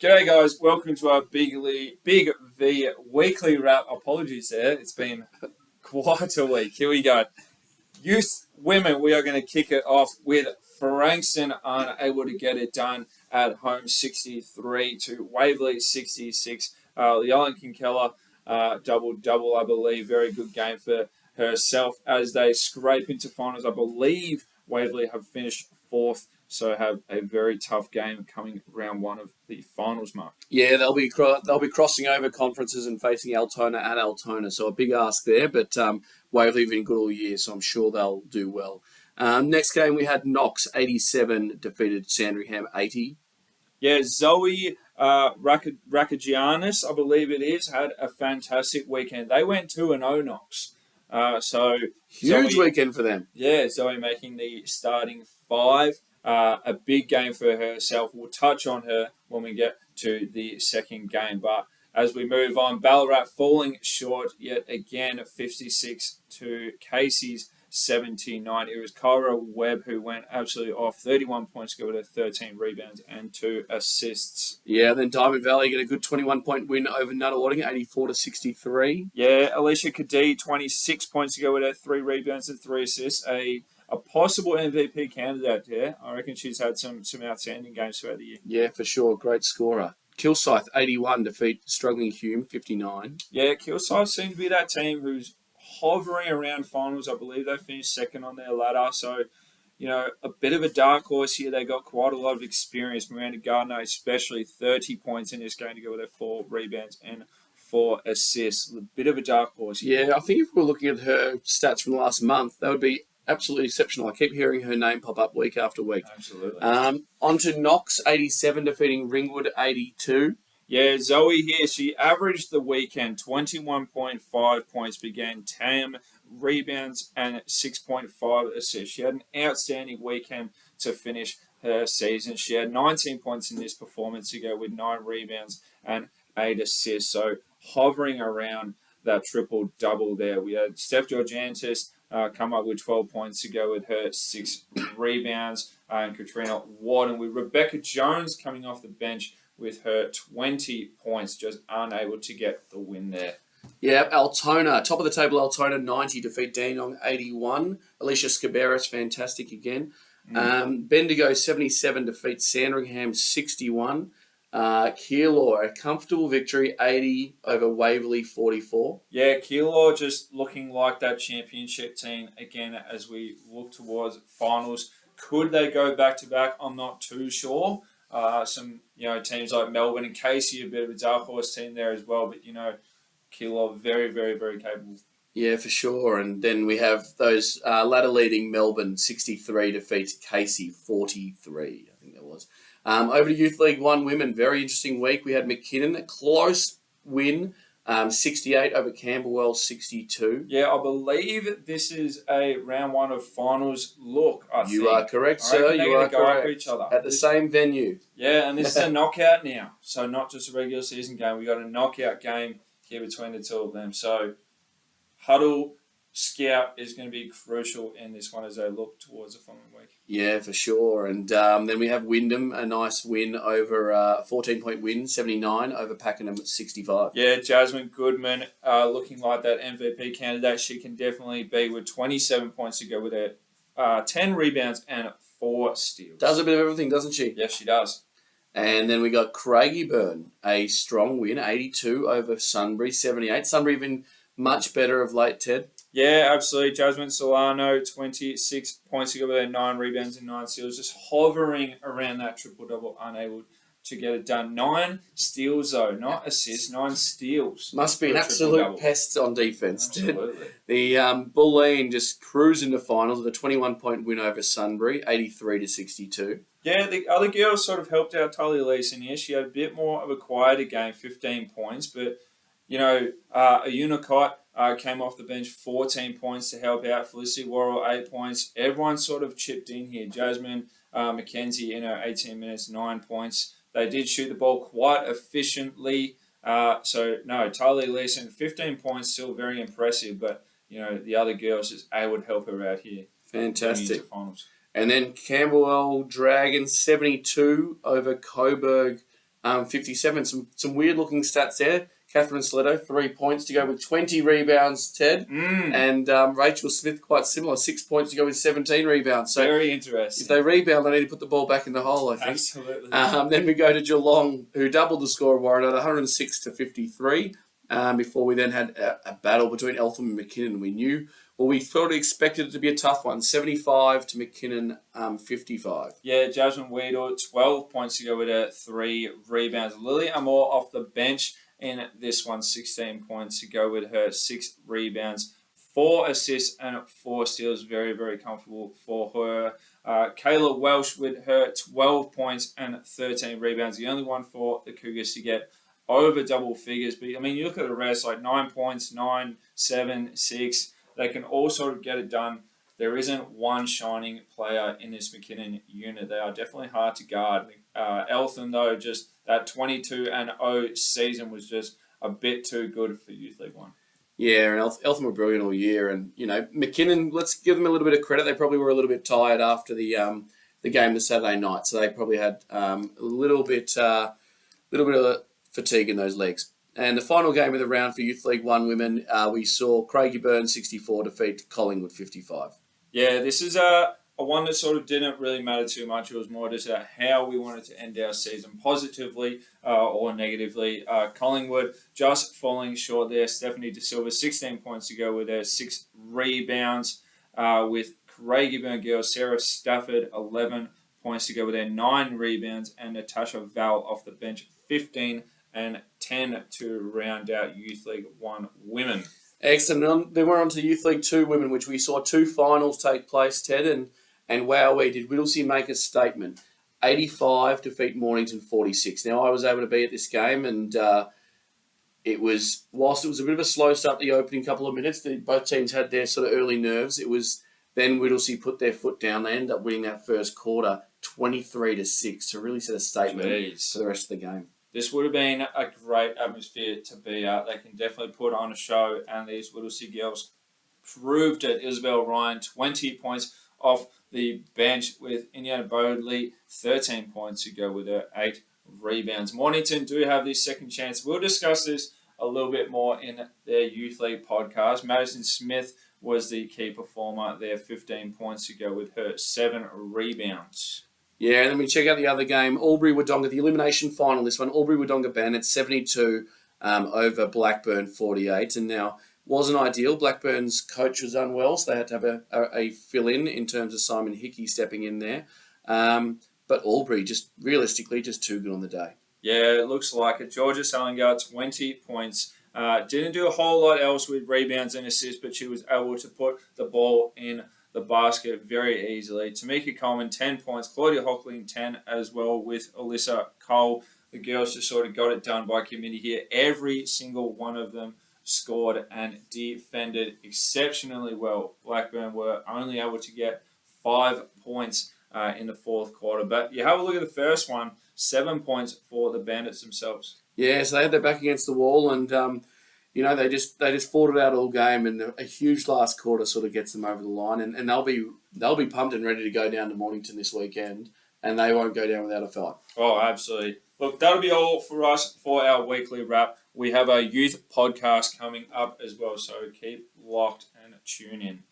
G'day guys, welcome to our Big V weekly wrap. Apologies there, it's been quite a week. Here we go. Youth women, we are going to kick it off with Frankston unable to get it done at home, 63 to Waverley 66. Leolan Kinkella double, I believe. Very good game for herself as they scrape into finals. I believe Waverley have finished fourth, so have a very tough game coming round one of the finals, Mark. Yeah, they'll be crossing over conferences and facing Altona at Altona, so a big ask there. But Waverley have been good all year, so I'm sure they'll do well. Next game we had Knox 87 defeated Sandringham 80. Yeah, Zoe Rakagianis, I believe it is, had a fantastic weekend. They went 2-0 Knox. So Huge Zoe, weekend for them. Yeah, Zoe making the starting five. A big game for herself. We'll touch on her when we get to the second game. But as we move on, Ballarat falling short yet again, 56 to Casey's 79. It was Kyra Webb who went absolutely off. 31 points to go with her 13 rebounds and 2 assists. Yeah, then Diamond Valley get a good 21-point win over Nunawading, 84 to 63. Yeah, Alicia Kadee, 26 points to go with her 3 rebounds and 3 assists. A possible MVP candidate there. I reckon she's had some outstanding games throughout the year. Yeah, for sure. Great scorer. Kilsyth, 81, defeat struggling Hume, 59. Yeah, Kilsyth seems to be that team who's hovering around finals. I believe they finished second on their ladder. So, a bit of a dark horse here. They got quite a lot of experience. Miranda Gardner, especially 30 points in this game to go with their 4 rebounds and 4 assists. A bit of a dark horse here. Yeah, I think if we were looking at her stats from the last month, that would be absolutely exceptional. I keep hearing her name pop up week after week. Absolutely. On to Knox, 87, defeating Ringwood, 82. Yeah, Zoe here, she averaged the weekend 21.5 points, began 10 rebounds and 6.5 assists. She had an outstanding weekend to finish her season. She had 19 points in this performance to go with 9 rebounds and 8 assists. So hovering around that triple-double there. We had Steph Georgiantis come up with 12 points to go with her 6 rebounds. And Katrina Warden with Rebecca Jones coming off the bench with her 20 points, just unable to get the win there. Yeah, Altona, top of the table, Altona 90, defeat Dandenong 81. Alicia Scaberis, fantastic again. Bendigo 77, defeat Sandringham 61. Keilor, a comfortable victory, 80 over Waverley 44. Yeah, Keilor just looking like that championship team again as we look towards finals. Could they go back-to-back? I'm not too sure. Some teams like Melbourne and Casey, a bit of a dark horse team there as well. But Keilor very, very, very capable. Yeah, for sure. And then we have those ladder leading Melbourne 63 defeats Casey 43. I think that was. Over to Youth League 1 women, very interesting week. We had McKinnon, a close win. 68 over Camberwell, 62. Yeah, I believe this is a round one of finals look. You are correct, sir. You are correct. Each other. At the same venue. Yeah, and this is a knockout now. So not just a regular season game. We got a knockout game here between the two of them. So Huddle Scout is going to be crucial in this one as they look towards the following week. Yeah, for sure. And then we have Wyndham, a nice win over 14-point win, 79 over Pakenham at 65. Yeah, Jasmine Goodman looking like that MVP candidate. She can definitely be with 27 points to go with her 10 rebounds and 4 steals. Does a bit of everything, doesn't she? Yes, she does. And then we got Craigieburn, a strong win, 82 over Sunbury, 78. Sunbury been much better of late, Ted. Yeah, absolutely. Jasmine Solano, 26 points to go with her 9 rebounds and 9 steals. Just hovering around that triple-double, unable to get it done. 9 steals, though, not assists, 9 steals. Must be an absolute pest on defence. Absolutely. The Bulleen just cruising to finals with a 21-point win over Sunbury, 83 to 62. Yeah, the other girls sort of helped out Talia Leeson here. She had a bit more of a quieter game, 15 points, but a Unicott came off the bench 14 points to help out. Felicity Worrell 8 points. Everyone sort of chipped in here. Jasmine McKenzie in her 18 minutes, 9 points. They did shoot the ball quite efficiently. Talia Leeson, 15 points, still very impressive. But, the other girls just able to help her out here. Fantastic. And then Camberwell Dragons 72 over Coburg 57. Some weird looking stats there. Catherine Sletto, 3 points to go with 20 rebounds, Ted. And Rachel Smith, quite similar, 6 points to go with 17 rebounds. So very interesting. If they rebound, they need to put the ball back in the hole, I think. Absolutely. Then we go to Geelong, who doubled the score of Warren at 106 to 53. Before we then had a battle between Eltham and McKinnon. We thought we expected it to be a tough one, 75 to McKinnon, 55. Yeah, Jasmine Weedle, 12 points to go with her, 3 rebounds. Lily Amor off the bench in this one, 16 points to go with her, 6 rebounds, 4 assists and 4 steals. Very, very comfortable for her. Kayla Welsh with her 12 points and 13 rebounds. The only one for the Cougars to get over double figures. But, I mean, you look at the rest, like 9 points, 9, 7, 6. They can all sort of get it done. There isn't one shining player in this McKinnon unit. They are definitely hard to guard. Eltham, though, just that 22-0 season was just a bit too good for Youth League One. Yeah, and Eltham were brilliant all year. And, McKinnon, let's give them a little bit of credit. They probably were a little bit tired after the game this Saturday night. So they probably had a little bit of fatigue in those legs. And the final game of the round for Youth League One women, we saw Craigieburn 64 defeat Collingwood 55. Yeah, this is a one that sort of didn't really matter too much. It was more just how we wanted to end our season positively or negatively. Collingwood just falling short there. Stephanie De Silva, 16 points to go with her, 6 rebounds. With Craigieburn girls, Sarah Stafford, 11 points to go with her, 9 rebounds. And Natasha Val off the bench, 15 and 10 to round out Youth League 1 women. Excellent. Then we're on to Youth League 2 women, which we saw 2 finals take place, Ted, and wowee, did Whittlesea make a statement. 85 defeat Mornington 46. Now, I was able to be at this game, and whilst it was a bit of a slow start the opening couple of minutes, both teams had their sort of early nerves. It was then Whittlesea put their foot down. They ended up winning that first quarter 23-6 to really set a statement for the rest of the game. This would have been a great atmosphere to be at. They can definitely put on a show, and these Whittlesea girls proved it. Isabel Ryan, 20 points off the bench with Indiana Bodley, 13 points to go with her, 8 rebounds. Mornington do have this second chance. We'll discuss this a little bit more in their Youth League podcast. Madison Smith was the key performer there, 15 points to go with her, 7 rebounds. Yeah, and then we check out the other game, Albury-Wodonga, the elimination final, this one, Albury-Wodonga Bandits 72 over Blackburn 48. And now, wasn't ideal. Blackburn's coach was unwell, so they had to have a fill-in terms of Simon Hickey stepping in there. But Albury, just realistically, just too good on the day. Yeah, it looks like it. Georgia Salinger, 20 points. Didn't do a whole lot else with rebounds and assists, but she was able to put the ball in the basket very easily. Tamika Coleman, 10 points. Claudia Hockling, 10 as well with Alyssa Cole. The girls just sort of got it done by committee here. Every single one of them scored and defended exceptionally well. Blackburn were only able to get 5 points in the fourth quarter. But you have a look at the first one, 7 points for the Bandits themselves. Yeah, so they had their back against the wall, and they just fought it out all game, and a huge last quarter sort of gets them over the line, and they'll be pumped and ready to go down to Mornington this weekend, and they won't go down without a fight. Oh, absolutely. Look, that'll be all for us for our weekly wrap. We have a youth podcast coming up as well, so keep locked and tune in.